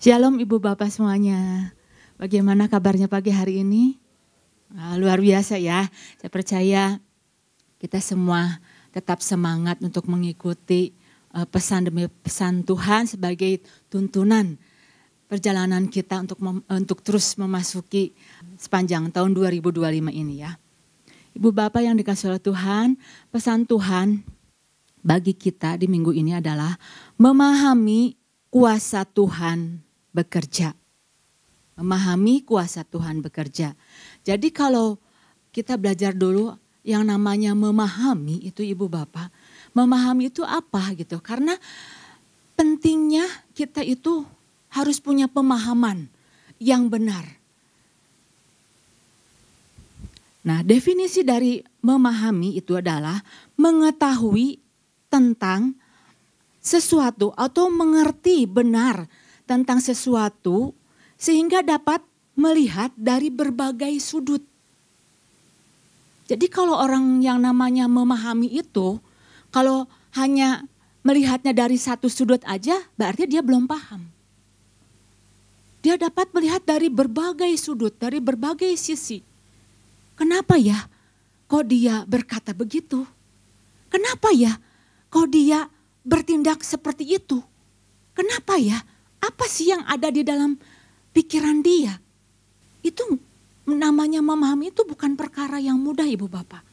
Shalom Ibu Bapak semuanya. Bagaimana kabarnya pagi hari ini? Luar biasa ya. Saya percaya kita semua tetap semangat untuk mengikuti pesan demi pesan Tuhan sebagai tuntunan perjalanan kita untuk terus memasuki sepanjang tahun 2025 ini ya. Ibu Bapak yang dikasihi oleh Tuhan, pesan Tuhan bagi kita di minggu ini adalah memahami kuasa Tuhan bekerja. Memahami kuasa Tuhan bekerja. Jadi kalau kita belajar dulu yang namanya memahami itu Ibu Bapak. Memahami itu apa gitu. Karena pentingnya kita itu harus punya pemahaman yang benar. Nah, definisi dari memahami itu adalah mengetahui tentang sesuatu atau mengerti benar tentang sesuatu sehingga dapat melihat dari berbagai sudut. Jadi kalau orang yang namanya memahami itu, kalau hanya melihatnya dari satu sudut aja berarti dia belum paham. Dia dapat melihat dari berbagai sudut, dari berbagai sisi. Kenapa ya kok dia berkata begitu? Kenapa ya kok dia bertindak seperti itu? Kenapa ya? Apa sih yang ada di dalam pikiran dia? Itu namanya memahami itu bukan perkara yang mudah Ibu Bapak.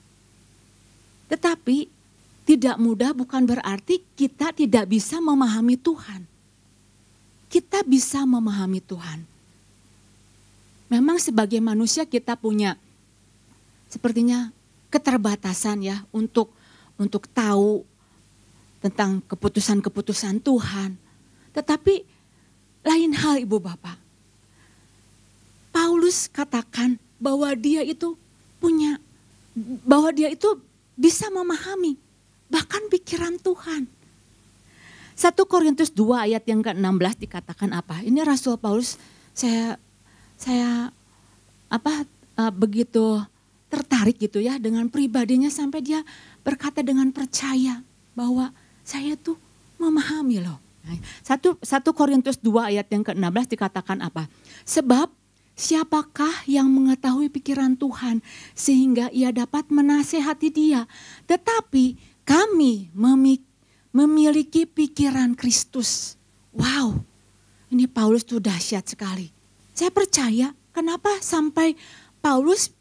Tetapi tidak mudah bukan berarti kita tidak bisa memahami Tuhan. Kita bisa memahami Tuhan. Memang sebagai manusia kita punya sepertinya keterbatasan ya untuk tahu tentang keputusan-keputusan Tuhan. Tetapi lain hal Ibu Bapak. Paulus katakan bahwa dia itu bisa memahami bahkan pikiran Tuhan. 1 Korintus 2 ayat yang ke-16 dikatakan apa? Ini Rasul Paulus saya begitu tertarik gitu ya dengan pribadinya sampai dia berkata dengan percaya bahwa saya tuh memahami loh. 1 Korintus 2 ayat yang ke-16 dikatakan apa? Sebab siapakah yang mengetahui pikiran Tuhan sehingga ia dapat menasehati dia. Tetapi kami memiliki pikiran Kristus. Wow, ini Paulus tuh dahsyat sekali. Saya percaya kenapa sampai Paulus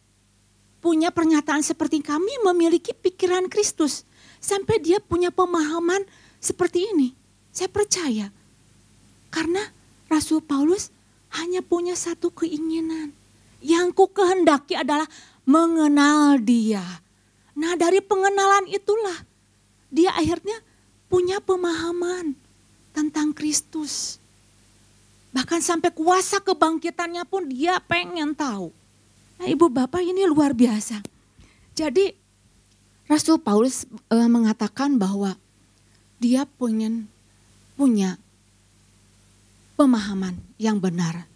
punya pernyataan seperti kami memiliki pikiran Kristus. Sampai dia punya pemahaman seperti ini. Saya percaya karena Rasul Paulus hanya punya satu keinginan. Yang ku kehendaki adalah mengenal dia. Nah dari pengenalan itulah dia akhirnya punya pemahaman tentang Kristus. Bahkan sampai kuasa kebangkitannya pun dia pengen tahu. Nah Ibu Bapak ini luar biasa. Jadi Rasul Paulus mengatakan bahwa dia punya pemahaman yang benar.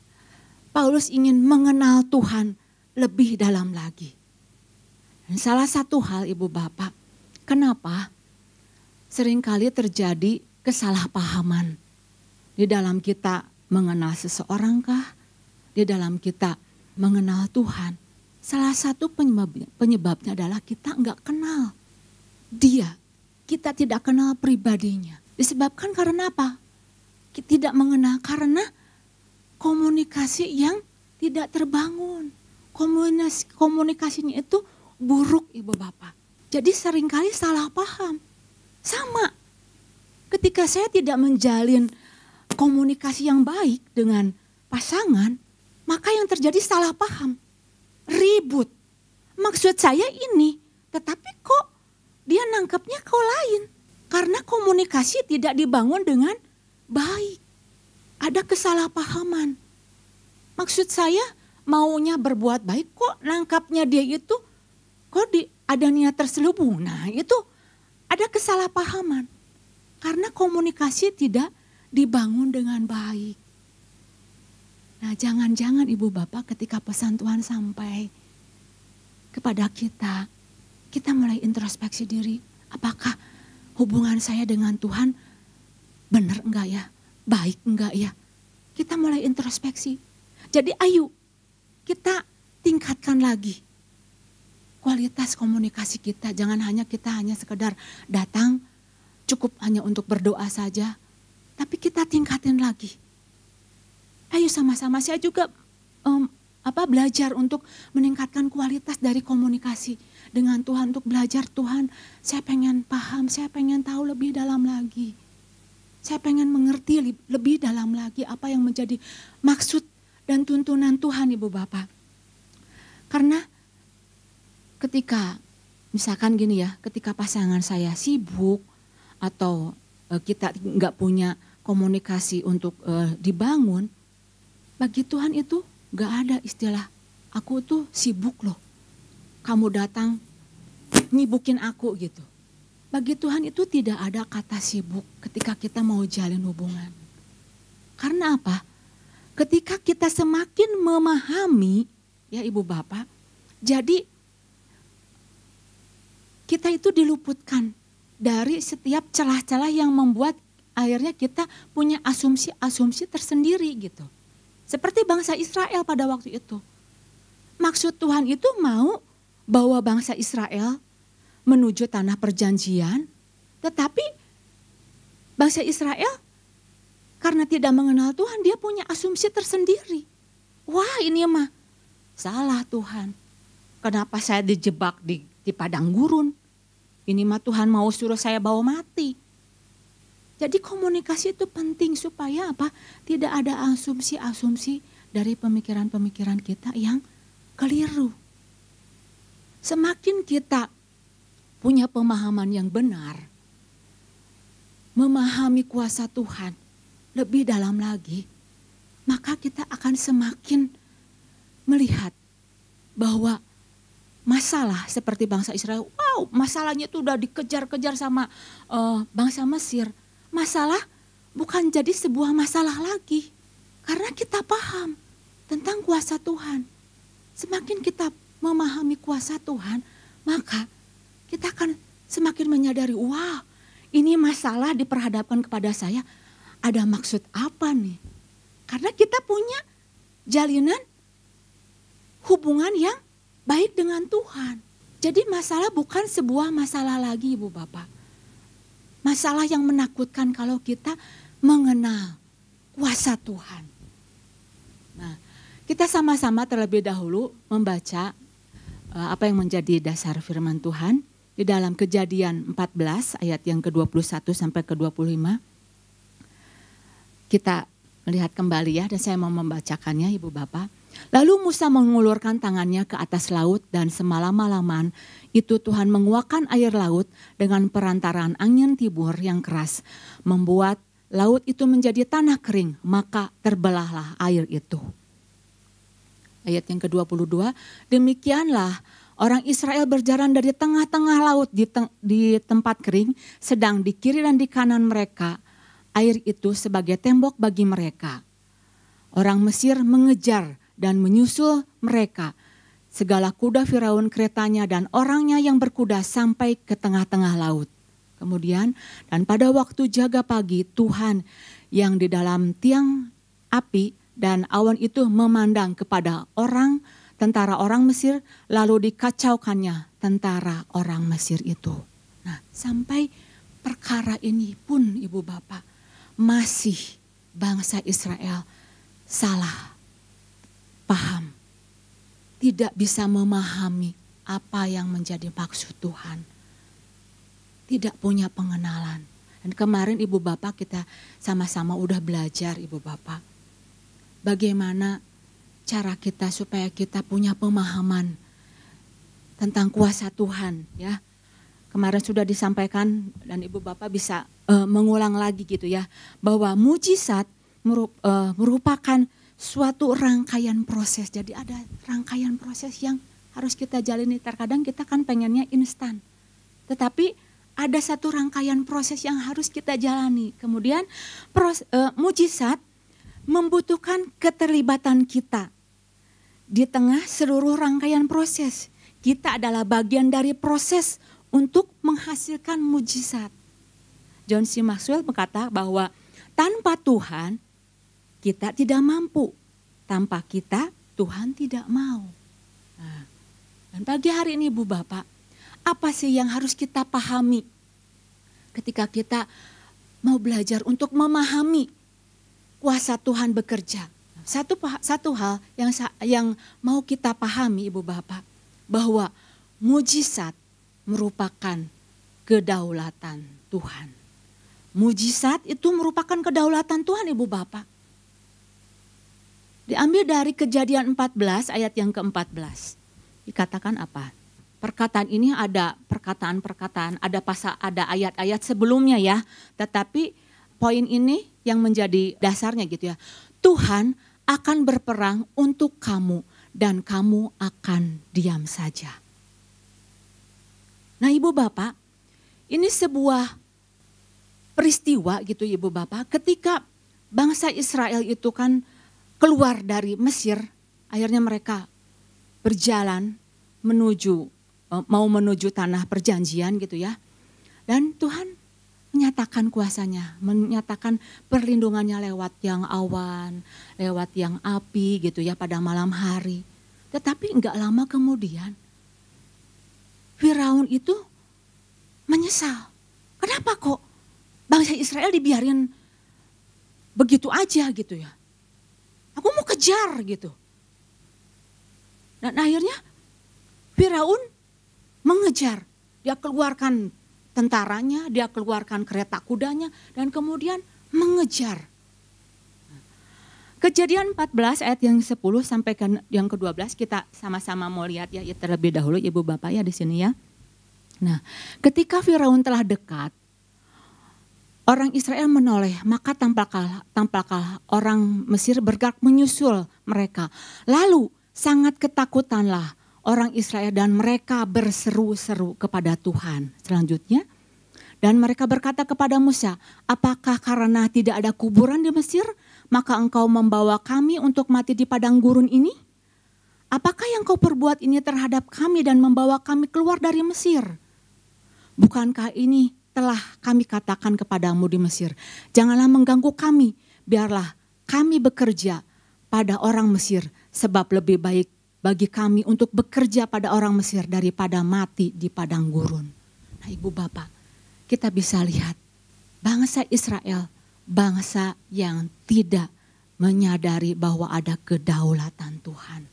Paulus ingin mengenal Tuhan lebih dalam lagi. Dan salah satu hal Ibu Bapak, kenapa seringkali terjadi kesalahpahaman di dalam kita mengenal seseorang kah? Di dalam kita mengenal Tuhan. Salah satu penyebabnya adalah kita enggak kenal dia. Kita tidak kenal pribadinya. Disebabkan karena apa? Kita tidak mengenal karena komunikasi yang tidak terbangun. Komunikasinya itu buruk Ibu Bapak. Jadi seringkali salah paham. Sama ketika saya tidak menjalin komunikasi yang baik dengan pasangan, maka yang terjadi salah paham. Ribut. Maksud saya ini, tetapi kok dia nangkapnya kok lain. Karena komunikasi tidak dibangun dengan baik. Ada kesalahpahaman. Maksud saya maunya berbuat baik kok nangkapnya dia itu kok ada niat terselubung. Nah itu ada kesalahpahaman. Karena komunikasi tidak dibangun dengan baik. Nah jangan-jangan Ibu Bapak ketika pesan Tuhan sampai kepada kita mulai introspeksi diri. Apakah hubungan saya dengan Tuhan benar enggak ya? Baik enggak ya? kita mulai introspeksi. Jadi ayo kita tingkatkan lagi kualitas komunikasi kita. Jangan hanya kita hanya sekedar datang, cukup hanya untuk berdoa saja. Tapi kita tingkatin lagi. Ayo sama-sama, saya juga belajar untuk meningkatkan kualitas dari komunikasi dengan Tuhan. Untuk belajar, Tuhan, saya pengen paham, saya pengen tahu lebih dalam lagi. Saya pengen mengerti lebih dalam lagi apa yang menjadi maksud dan tuntunan Tuhan, Ibu Bapak. Karena ketika misalkan gini ya, ketika pasangan saya sibuk atau kita nggak punya komunikasi untuk dibangun, bagi Tuhan itu nggak ada istilah aku tuh sibuk loh, kamu datang nyibukin aku gitu. Bagi Tuhan itu tidak ada kata sibuk ketika kita mau jalin hubungan. Karena apa? Ketika kita semakin memahami, ya Ibu Bapak, jadi kita itu diluputkan dari setiap celah-celah yang membuat akhirnya kita punya asumsi-asumsi tersendiri gitu. Seperti bangsa Israel pada waktu itu. Maksud Tuhan itu mau bawa bangsa Israel menuju tanah perjanjian, tetapi bangsa Israel karena tidak mengenal Tuhan, dia punya asumsi tersendiri. Wah, ini mah salah Tuhan. Kenapa saya dijebak di padang gurun? Ini mah Tuhan mau suruh saya bawa mati. Jadi komunikasi itu penting supaya apa? Tidak ada asumsi-asumsi dari pemikiran-pemikiran kita yang keliru. Semakin kita punya pemahaman yang benar, memahami kuasa Tuhan lebih dalam lagi, maka kita akan semakin melihat bahwa masalah seperti bangsa Israel, wow, masalahnya itu udah dikejar-kejar sama bangsa Mesir. Masalah bukan jadi sebuah masalah lagi, karena kita paham tentang kuasa Tuhan. Semakin kita memahami kuasa Tuhan, maka kita akan semakin menyadari, wah, ini masalah diperhadapkan kepada saya, ada maksud apa nih? Karena kita punya jalinan hubungan yang baik dengan Tuhan. Jadi masalah bukan sebuah masalah lagi, Ibu Bapak. Masalah yang menakutkan kalau kita mengenal kuasa Tuhan. Nah, kita sama-sama terlebih dahulu membaca apa yang menjadi dasar firman Tuhan di dalam Kejadian 14 ayat yang ke-21 sampai ke-25. Kita melihat kembali ya, dan saya mau membacakannya Ibu Bapak. Lalu Musa mengulurkan tangannya ke atas laut, dan semalam-malaman itu Tuhan menguakkan air laut dengan perantaraan angin timur yang keras, membuat laut itu menjadi tanah kering, maka terbelahlah air itu. Ayat yang ke-22, demikianlah orang Israel berjalan dari tengah-tengah laut di tempat kering, sedang di kiri dan di kanan mereka air itu sebagai tembok bagi mereka. Orang Mesir mengejar dan menyusul mereka. Segala kuda Firaun, keretanya dan orangnya yang berkuda sampai ke tengah-tengah laut. Kemudian, dan pada waktu jaga pagi, Tuhan yang di dalam tiang api dan awan itu memandang kepada tentara orang Mesir, lalu dikacaukannya tentara orang Mesir itu. Nah, sampai perkara ini pun Ibu Bapak, masih bangsa Israel salah paham. Tidak bisa memahami apa yang menjadi maksud Tuhan. Tidak punya pengenalan. Dan kemarin Ibu Bapak kita sama-sama udah belajar Ibu Bapak. Bagaimana cara kita supaya kita punya pemahaman tentang kuasa Tuhan ya. Kemarin sudah disampaikan dan Ibu Bapak bisa mengulang lagi gitu ya. Bahwa mujizat merupakan suatu rangkaian proses. Jadi ada rangkaian proses yang harus kita jalani. Terkadang kita kan pengennya instan. Tetapi ada satu rangkaian proses yang harus kita jalani. Kemudian mujizat membutuhkan keterlibatan kita. Di tengah seluruh rangkaian proses. Kita adalah bagian dari proses untuk menghasilkan mujizat. John C. Maxwell berkata bahwa tanpa Tuhan kita tidak mampu. Tanpa kita, Tuhan tidak mau. Nah, dan pagi hari ini Ibu Bapak, apa sih yang harus kita pahami ketika kita mau belajar untuk memahami kuasa Tuhan bekerja? Satu hal yang mau kita pahami Ibu Bapak, bahwa mujizat merupakan kedaulatan Tuhan. Mujizat itu merupakan kedaulatan Tuhan Ibu Bapak. Diambil dari Kejadian 14 ayat yang ke-14. Dikatakan apa? Perkataan ini ada perkataan-perkataan, ada ayat-ayat sebelumnya ya. Tetapi poin ini yang menjadi dasarnya gitu ya. Tuhan akan berperang untuk kamu dan kamu akan diam saja. Nah Ibu Bapak, ini sebuah peristiwa gitu Ibu Bapak, ketika bangsa Israel itu kan keluar dari Mesir, akhirnya mereka berjalan mau menuju tanah perjanjian gitu ya. Dan Tuhan menyatakan kuasanya, menyatakan perlindungannya lewat yang awan, lewat yang api gitu ya pada malam hari. Tetapi enggak lama kemudian Firaun itu menyesal. Kenapa kok bangsa Israel dibiarin begitu aja gitu ya. Aku mau kejar gitu. Dan akhirnya Firaun mengejar. Dia keluarkan tentaranya, dia keluarkan kereta kudanya dan kemudian mengejar. Kejadian 14 ayat yang 10 sampai ke yang ke-12 kita sama-sama mau lihat ya terlebih dahulu Ibu Bapak ya di sini ya. Nah, ketika Firaun telah dekat, orang Israel menoleh, maka tampaklah orang Mesir bergerak menyusul mereka. Lalu sangat ketakutanlah orang Israel dan mereka berseru-seru kepada Tuhan. Selanjutnya, dan mereka berkata kepada Musa, apakah karena tidak ada kuburan di Mesir, maka engkau membawa kami untuk mati di padang gurun ini? Apakah yang kau perbuat ini terhadap kami dan membawa kami keluar dari Mesir? Bukankah ini telah kami katakan kepadamu di Mesir, janganlah mengganggu kami, biarlah kami bekerja pada orang Mesir, sebab lebih baik bagi kami untuk bekerja pada orang Mesir daripada mati di padang gurun. Nah Ibu Bapak, kita bisa lihat bangsa Israel, bangsa yang tidak menyadari bahwa ada kedaulatan Tuhan.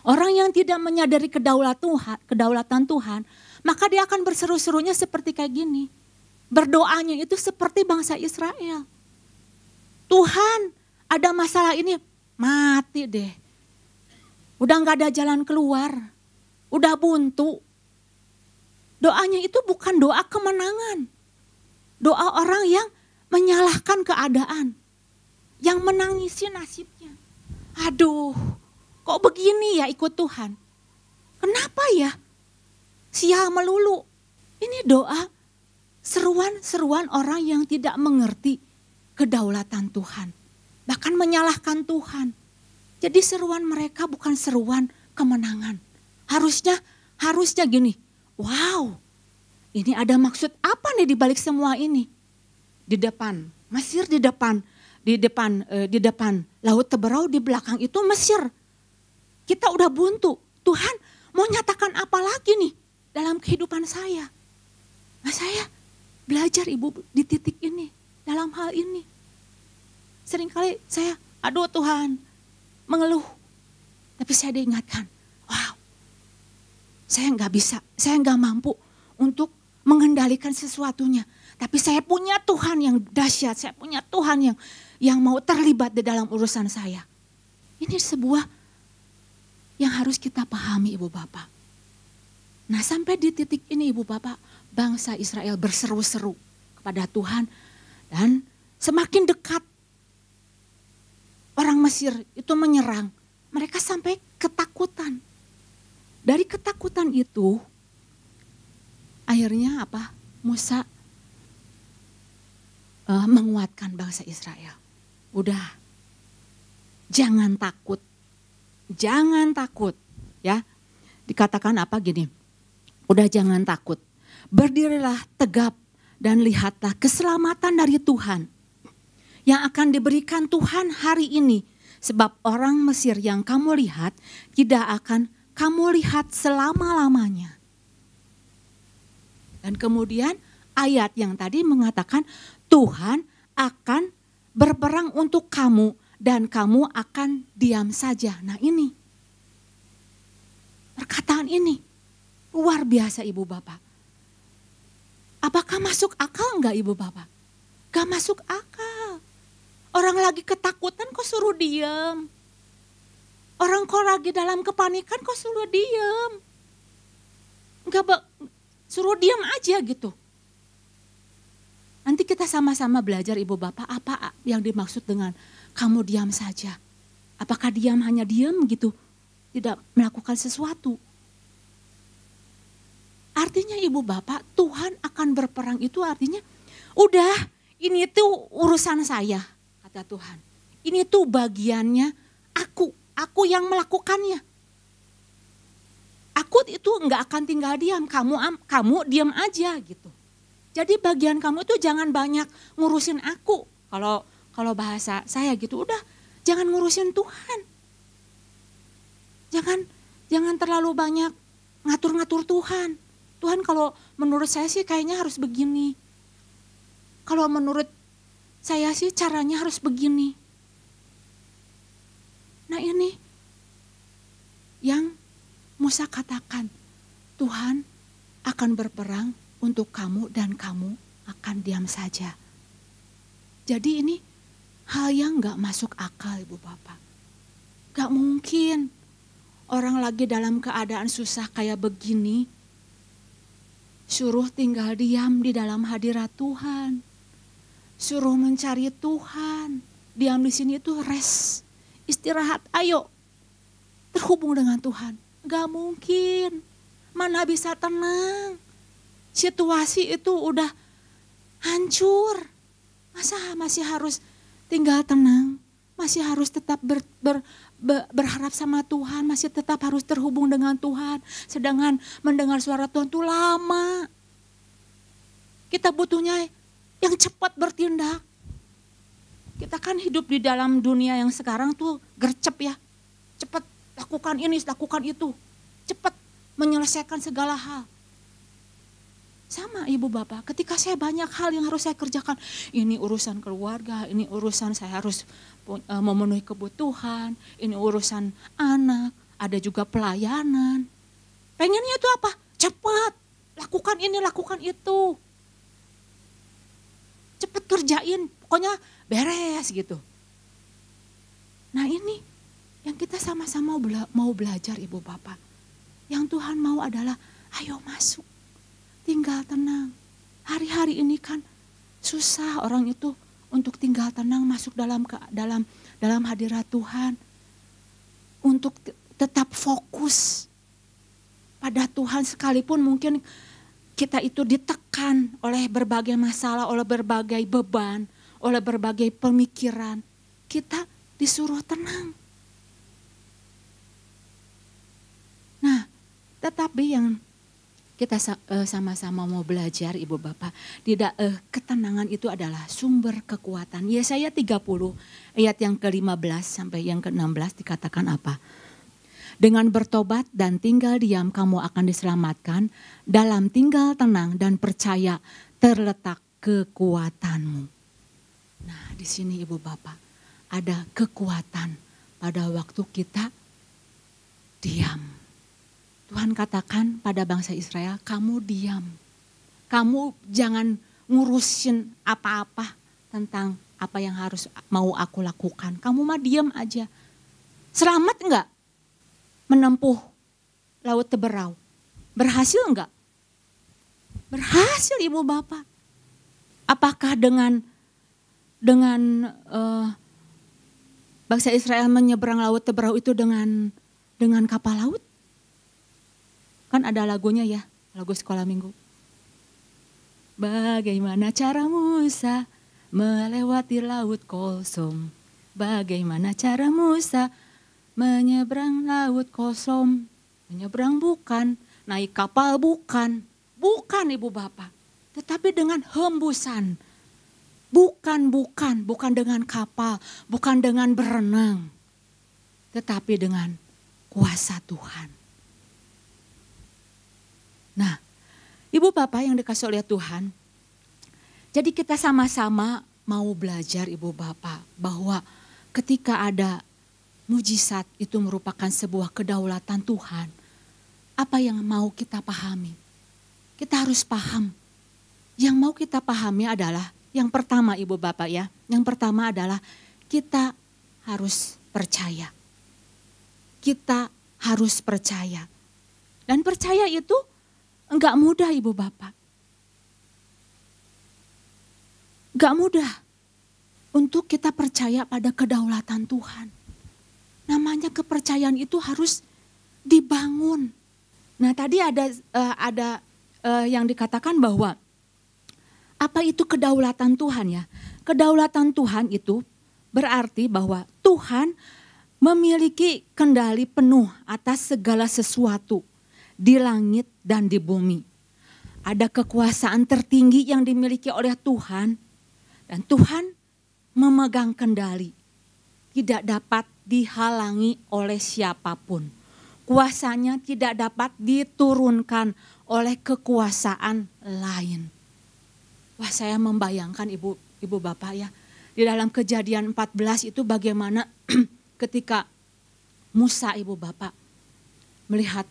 Orang yang tidak menyadari kedaulatan Tuhan, maka dia akan berseru-serunya seperti kayak gini. Berdoanya itu seperti bangsa Israel. Tuhan, ada masalah ini, mati deh. Udah gak ada jalan keluar, udah buntu. Doanya itu bukan doa kemenangan. Doa orang yang menyalahkan keadaan, yang menangisi nasibnya. Aduh, kok begini ya ikut Tuhan? Kenapa ya? Sial melulu. Ini doa seruan-seruan orang yang tidak mengerti kedaulatan Tuhan. Bahkan menyalahkan Tuhan. Jadi seruan mereka bukan seruan kemenangan. Harusnya gini. Wow, ini ada maksud apa nih di balik semua ini? Di depan Mesir, di depan Laut Teberau, di belakang itu Mesir. Kita udah buntu. Tuhan mau nyatakan apa lagi nih dalam kehidupan saya? Nah saya belajar Ibu di titik ini, dalam hal ini. Seringkali saya, aduh Tuhan, mengeluh. Tapi saya diingatkan, wow, saya nggak bisa, saya nggak mampu untuk mengendalikan sesuatunya. Tapi saya punya Tuhan yang dahsyat, saya punya Tuhan yang mau terlibat di dalam urusan saya. Ini sebuah yang harus kita pahami Ibu Bapak. Nah sampai di titik ini Ibu Bapak, bangsa Israel berseru-seru kepada Tuhan. Dan semakin dekat orang Mesir itu menyerang, mereka sampai ketakutan. Dari ketakutan itu, akhirnya apa? Musa menguatkan bangsa Israel. Udah, jangan takut. Jangan takut, ya. Dikatakan apa gini? Udah jangan takut. Berdirilah tegap dan lihatlah keselamatan dari Tuhan yang akan diberikan Tuhan hari ini. Sebab orang Mesir yang kamu lihat tidak akan kamu lihat selama-lamanya. Dan kemudian ayat yang tadi mengatakan Tuhan akan berperang untuk kamu dan kamu akan diam saja. Nah ini, perkataan ini luar biasa Ibu Bapak. Apakah masuk akal enggak Ibu Bapak? Gak masuk akal. Orang lagi ketakutan kok suruh diam. Orang kok lagi dalam kepanikan kok suruh diam. Suruh diam aja gitu. Nanti kita sama-sama belajar Ibu Bapak apa yang dimaksud dengan kamu diam saja. Apakah diam hanya diam gitu? Tidak melakukan sesuatu. Artinya Ibu Bapak Tuhan akan berperang itu artinya udah ini tuh urusan saya kata Tuhan. Ini tuh bagiannya aku yang melakukannya. Aku itu enggak akan tinggal diam, kamu diam aja gitu. Jadi bagian kamu itu jangan banyak ngurusin aku. Kalau bahasa saya gitu, udah jangan ngurusin Tuhan. Jangan terlalu banyak ngatur-ngatur Tuhan. Tuhan kalau menurut saya sih kayaknya harus begini. Kalau menurut saya sih caranya harus begini. Nah ini yang Musa katakan, Tuhan akan berperang untuk kamu dan kamu akan diam saja. Jadi ini hal yang gak masuk akal Ibu Bapak. Gak mungkin orang lagi dalam keadaan susah kayak begini, suruh tinggal diam di dalam hadirat Tuhan. Suruh mencari Tuhan, diam di sini itu rest, istirahat, ayo terhubung dengan Tuhan. Gak mungkin, mana bisa tenang, situasi itu udah hancur. Masa masih harus tinggal tenang, masih harus tetap berharap sama Tuhan, masih tetap harus terhubung dengan Tuhan. Sedangkan mendengar suara Tuhan itu lama. Kita butuhnya yang cepat bertindak. Kita kan hidup di dalam dunia yang sekarang tuh gercep ya. Cepat lakukan ini, lakukan itu. Cepat menyelesaikan segala hal. Sama Ibu Bapak, ketika saya banyak hal yang harus saya kerjakan. Ini urusan keluarga, ini urusan saya harus memenuhi kebutuhan. Ini urusan anak, ada juga pelayanan. Pengennya itu apa? Cepat, lakukan ini, lakukan itu. Cepet kerjain, pokoknya beres gitu. Nah ini yang kita sama-sama mau belajar Ibu Bapak. Yang Tuhan mau adalah ayo masuk, tinggal tenang. Hari-hari ini kan susah orang itu untuk tinggal tenang masuk dalam hadirat Tuhan. Untuk tetap fokus pada Tuhan sekalipun mungkin kita itu ditekan oleh berbagai masalah, oleh berbagai beban, oleh berbagai pemikiran. Kita disuruh tenang. Nah, tetapi yang kita sama-sama mau belajar Ibu Bapak, tidak ketenangan itu adalah sumber kekuatan. Yesaya 30 ayat yang ke-15 sampai yang ke-16 dikatakan apa? Dengan bertobat dan tinggal diam kamu akan diselamatkan. Dalam tinggal tenang dan percaya terletak kekuatanmu. Nah di sini Ibu Bapak ada kekuatan pada waktu kita diam. Tuhan katakan pada bangsa Israel, kamu diam. Kamu jangan ngurusin apa-apa tentang apa yang harus mau aku lakukan. Kamu mah diam aja. Selamat enggak? Menempuh laut Teberau. Berhasil enggak? Berhasil Ibu Bapak. Apakah dengan bangsa Israel menyeberang laut Teberau itu dengan kapal laut? Kan ada lagunya ya, lagu sekolah minggu. Bagaimana cara Musa melewati laut kosong? Bagaimana cara Musa menyeberang laut kosong? Menyeberang bukan, naik kapal bukan Ibu Bapak. Tetapi dengan hembusan Bukan dengan kapal, bukan dengan berenang, tetapi dengan kuasa Tuhan. Nah, Ibu Bapak yang dikasih oleh Tuhan, jadi kita sama-sama mau belajar Ibu Bapak bahwa ketika ada mujizat itu merupakan sebuah kedaulatan Tuhan. Apa yang mau kita pahami? Kita harus paham. Yang mau kita pahami adalah yang pertama Ibu Bapak ya. Yang pertama adalah kita harus percaya. Kita harus percaya. Dan percaya itu enggak mudah Ibu Bapak. Enggak mudah untuk kita percaya pada kedaulatan Tuhan. Namanya kepercayaan itu harus dibangun. Nah tadi ada yang dikatakan bahwa apa itu kedaulatan Tuhan ya? Kedaulatan Tuhan itu berarti bahwa Tuhan memiliki kendali penuh atas segala sesuatu di langit dan di bumi. Ada kekuasaan tertinggi yang dimiliki oleh Tuhan dan Tuhan memegang kendali. Tidak dapat dihalangi oleh siapapun. Kuasanya tidak dapat diturunkan oleh kekuasaan lain. Wah, saya membayangkan Ibu Bapak ya. Di dalam Kejadian 14 itu bagaimana ketika Musa Ibu Bapak melihat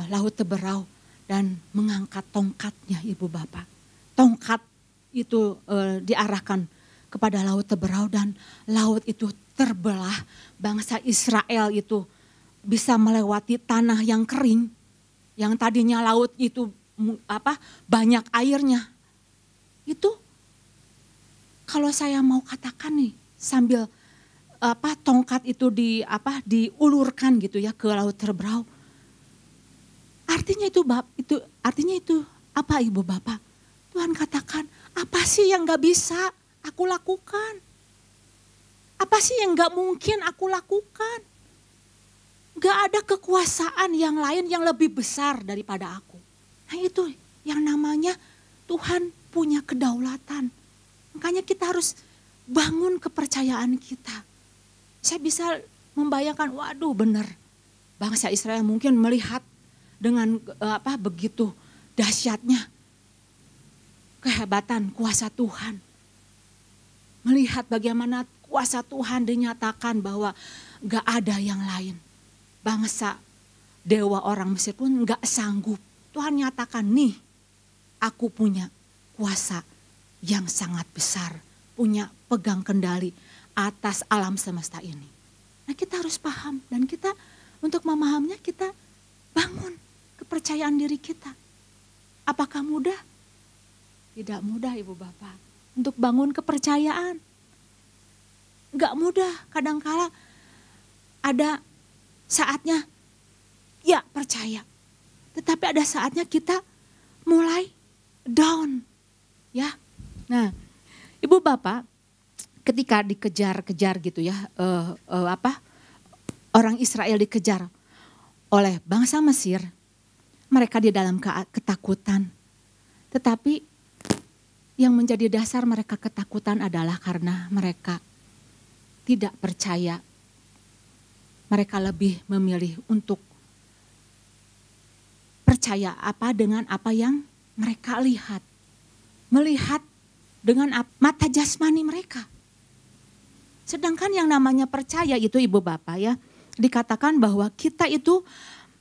laut Teberau dan mengangkat tongkatnya Ibu Bapak. Tongkat itu diarahkan kepada laut Teberau dan laut itu terbelah. Bangsa Israel itu bisa melewati tanah yang kering. Yang tadinya laut itu banyak airnya. Itu kalau saya mau katakan nih sambil tongkat itu diulurkan gitu ya ke laut Teberau. Artinya itu apa Ibu Bapak? Tuhan katakan, apa sih yang gak bisa aku lakukan? Apa sih yang gak mungkin aku lakukan? Gak ada kekuasaan yang lain yang lebih besar daripada aku. Nah itu yang namanya Tuhan punya kedaulatan. Makanya kita harus bangun kepercayaan kita. Saya bisa membayangkan, waduh benar. Bangsa Israel mungkin melihat dengan begitu dahsyatnya kehebatan kuasa Tuhan. Melihat bagaimana kuasa Tuhan dinyatakan bahwa gak ada yang lain. Bangsa dewa orang Mesir pun gak sanggup. Tuhan nyatakan nih aku punya kuasa yang sangat besar. Punya pegang kendali atas alam semesta ini. Nah kita harus paham dan kita untuk memahaminya kita bangun kepercayaan diri kita. Apakah mudah? Tidak mudah Ibu Bapak. Untuk bangun kepercayaan. Gak mudah, kadangkala ada saatnya ya percaya. Tetapi ada saatnya kita mulai down. Ya. Nah, Ibu Bapak ketika dikejar-kejar gitu ya, orang Israel dikejar oleh bangsa Mesir, mereka di dalam ketakutan. Tetapi yang menjadi dasar mereka ketakutan adalah karena mereka tidak percaya. Mereka lebih memilih untuk percaya dengan apa yang mereka lihat. Melihat dengan mata jasmani mereka. Sedangkan yang namanya percaya itu Ibu Bapak ya, dikatakan bahwa kita itu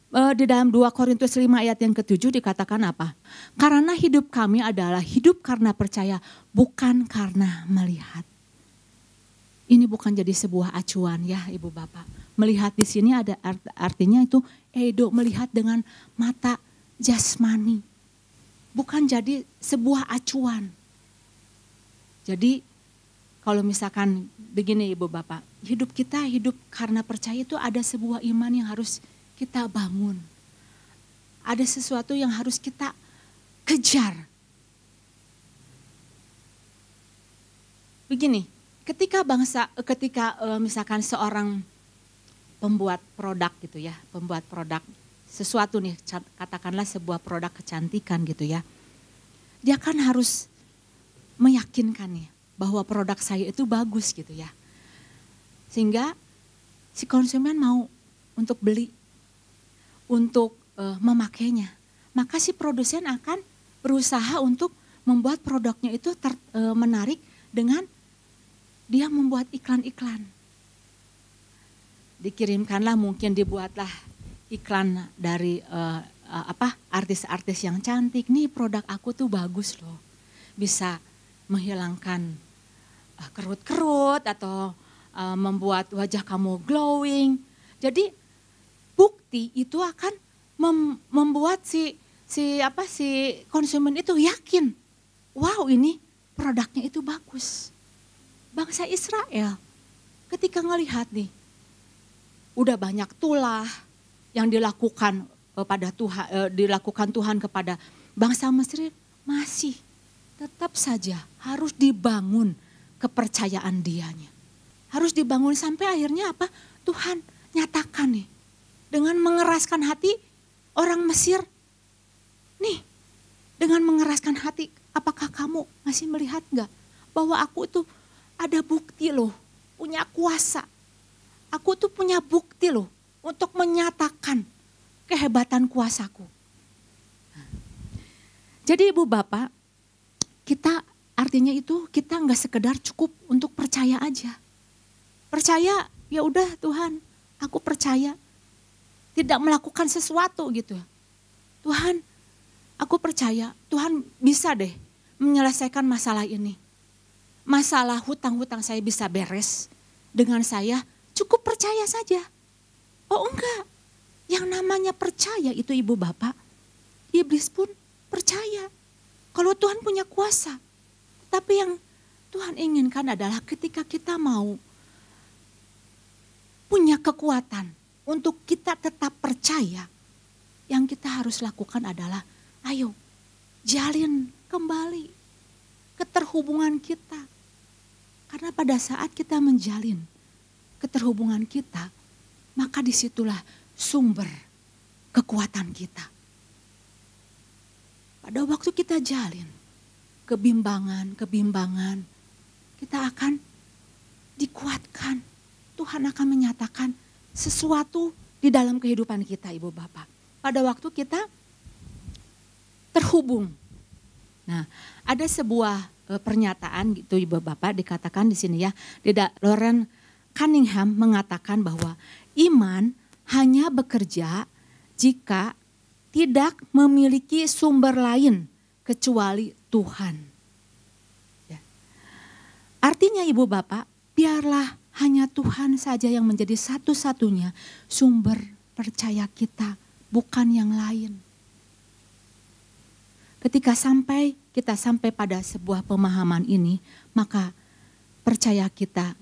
di dalam 2 Korintus 5 ayat yang ke-7 dikatakan apa? Karena hidup kami adalah hidup karena percaya, bukan karena melihat. Ini bukan jadi sebuah acuan ya Ibu Bapak. Melihat di sini ada artinya itu melihat dengan mata jasmani. Bukan jadi sebuah acuan. Jadi kalau misalkan begini Ibu Bapak, hidup kita hidup karena percaya itu ada sebuah iman yang harus kita bangun. Ada sesuatu yang harus kita kejar. Begini, ketika misalkan seorang pembuat produk gitu ya, pembuat produk sesuatu nih, katakanlah sebuah produk kecantikan gitu ya. Dia kan harus meyakinkan nih bahwa produk saya itu bagus gitu ya. Sehingga si konsumen mau untuk beli, untuk memakainya. Maka si produsen akan berusaha untuk membuat produknya itu menarik dengan dia membuat iklan-iklan. Dikirimkanlah, mungkin dibuatlah iklan dari artis-artis yang cantik. Nih produk aku tuh bagus loh, bisa menghilangkan kerut-kerut atau membuat wajah kamu glowing. Jadi bukti itu akan membuat si konsumen itu yakin, wow ini produknya itu bagus. Bangsa Israel ketika ngelihat nih, udah banyak tulah yang dilakukan pada Tuhan, dilakukan Tuhan kepada bangsa Mesir, masih tetap saja harus dibangun kepercayaan dianya. Harus dibangun sampai akhirnya apa? Tuhan nyatakan nih, dengan mengeraskan hati orang Mesir. Nih, dengan mengeraskan hati, apakah kamu masih melihat enggak bahwa aku itu ada bukti loh, punya kuasa. Aku tuh punya bukti loh untuk menyatakan kehebatan kuasaku. Jadi Ibu Bapak, kita artinya itu kita enggak sekedar cukup untuk percaya aja. Percaya, ya udah Tuhan, aku percaya. Tidak melakukan sesuatu gitu. Tuhan, aku percaya Tuhan bisa deh menyelesaikan masalah ini. Masalah hutang-hutang saya bisa beres dengan saya cukup percaya saja. Oh enggak, yang namanya percaya itu Ibu Bapak, iblis pun percaya kalau Tuhan punya kuasa. Tapi yang Tuhan inginkan adalah ketika kita mau punya kekuatan untuk kita tetap percaya, yang kita harus lakukan adalah ayo jalin kembali keterhubungan kita. Karena pada saat kita menjalin keterhubungan kita, maka disitulah sumber kekuatan kita. Pada waktu kita jalin kebimbangan, kita akan dikuatkan. Tuhan akan menyatakan sesuatu di dalam kehidupan kita Ibu Bapak. Pada waktu kita terhubung. Nah, ada sebuah pernyataan gitu Ibu Bapak dikatakan di sini ya. Loren Cunningham mengatakan bahwa iman hanya bekerja jika tidak memiliki sumber lain kecuali Tuhan. Ya. Artinya Ibu Bapak, biarlah hanya Tuhan saja yang menjadi satu-satunya sumber percaya kita, bukan yang lain. Ketika kita sampai pada sebuah pemahaman ini, maka percaya kita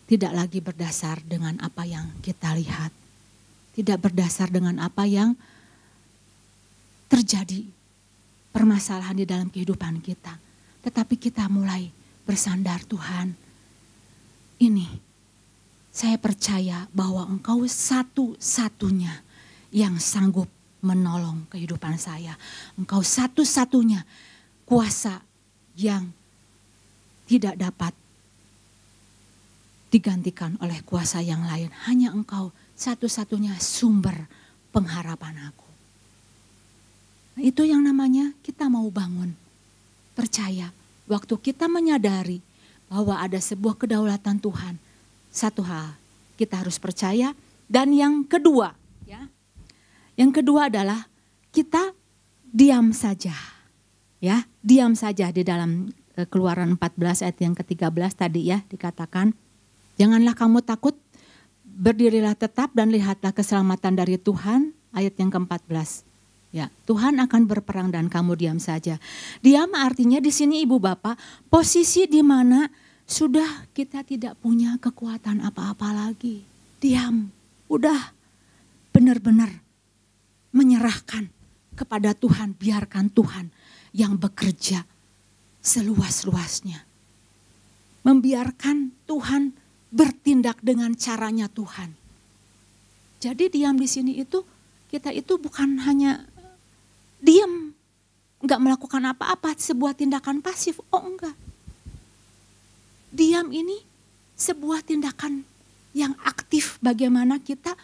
tidak lagi berdasar dengan apa yang kita lihat. Tidak berdasar dengan apa yang terjadi, permasalahan di dalam kehidupan kita. Tetapi kita mulai bersandar, Tuhan, ini saya percaya bahwa Engkau satu-satunya yang sanggup menolong kehidupan saya. Engkau satu-satunya kuasa yang tidak dapat digantikan oleh kuasa yang lain. Hanya Engkau satu-satunya sumber pengharapan aku. Nah, itu yang namanya kita mau bangun. Percaya, waktu kita menyadari bahwa ada sebuah kedaulatan Tuhan. Satu hal, kita harus percaya. Dan yang kedua, ya, yang kedua adalah kita diam saja. Ya, diam saja di dalam Keluaran 14 ayat yang ke-13 tadi ya dikatakan. Janganlah kamu takut, berdirilah tetap dan lihatlah keselamatan dari Tuhan, ayat yang ke-14. Ya, Tuhan akan berperang dan kamu diam saja. Diam artinya di sini Ibu Bapak, posisi di mana sudah kita tidak punya kekuatan apa-apa lagi. Diam, udah benar-benar menyerahkan kepada Tuhan, biarkan Tuhan yang bekerja seluas-luasnya. Membiarkan Tuhan bertindak dengan caranya Tuhan. Jadi diam di sini itu, kita itu bukan hanya diam, enggak melakukan apa-apa, sebuah tindakan pasif. Oh enggak. diam ini sebuah tindakan yang aktif bagaimana kita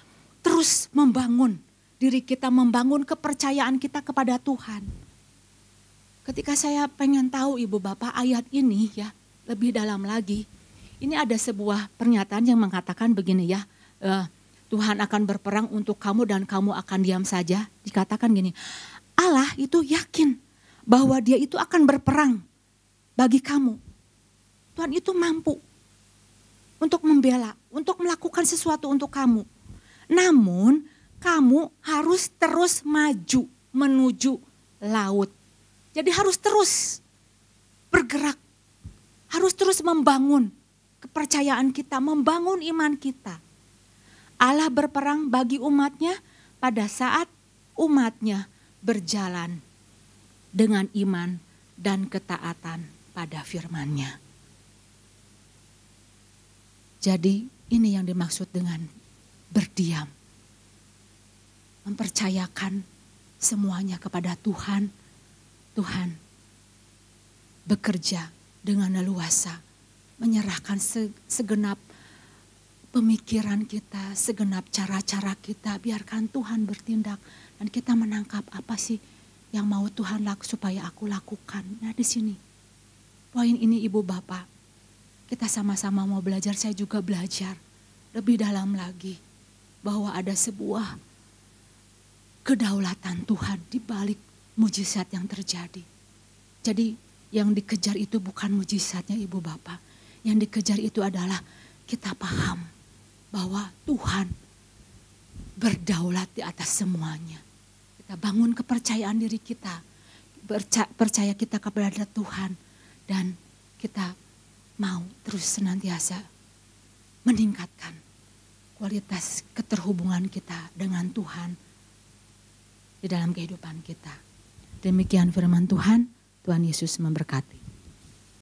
terus membangun diri kita, membangun kepercayaan kita kepada Tuhan. Ketika saya pengen tahu Ibu Bapak ayat ini ya lebih dalam lagi. Ini ada sebuah pernyataan yang mengatakan begini ya. Tuhan akan berperang untuk kamu dan kamu akan diam saja. Dikatakan gini, Allah itu yakin bahwa dia itu akan berperang bagi kamu. Tuhan itu mampu untuk membela, untuk melakukan sesuatu untuk kamu. Namun kamu harus terus maju menuju laut. Jadi harus terus bergerak, harus terus membangun kepercayaan kita, membangun iman kita. Allah berperang bagi umatnya pada saat umatnya berjalan dengan iman dan ketaatan pada firman-Nya. Jadi ini yang dimaksud dengan berdiam. Mempercayakan semuanya kepada Tuhan. Tuhan bekerja dengan leluasa. Menyerahkan segenap pemikiran kita, segenap cara-cara kita, biarkan Tuhan bertindak dan kita menangkap apa sih yang mau Tuhan supaya aku lakukan. Nah di sini, poin ini Ibu Bapak, kita sama-sama mau belajar, saya juga belajar lebih dalam lagi bahwa ada sebuah kedaulatan Tuhan di balik mujizat yang terjadi. Jadi yang dikejar itu bukan mujizatnya Ibu Bapak, yang dikejar itu adalah kita paham bahwa Tuhan berdaulat di atas semuanya. Kita bangun kepercayaan diri kita, percaya kita kepada Tuhan, dan kita mau terus senantiasa meningkatkan kualitas keterhubungan kita dengan Tuhan di dalam kehidupan kita. Demikian firman Tuhan, Tuhan Yesus memberkati.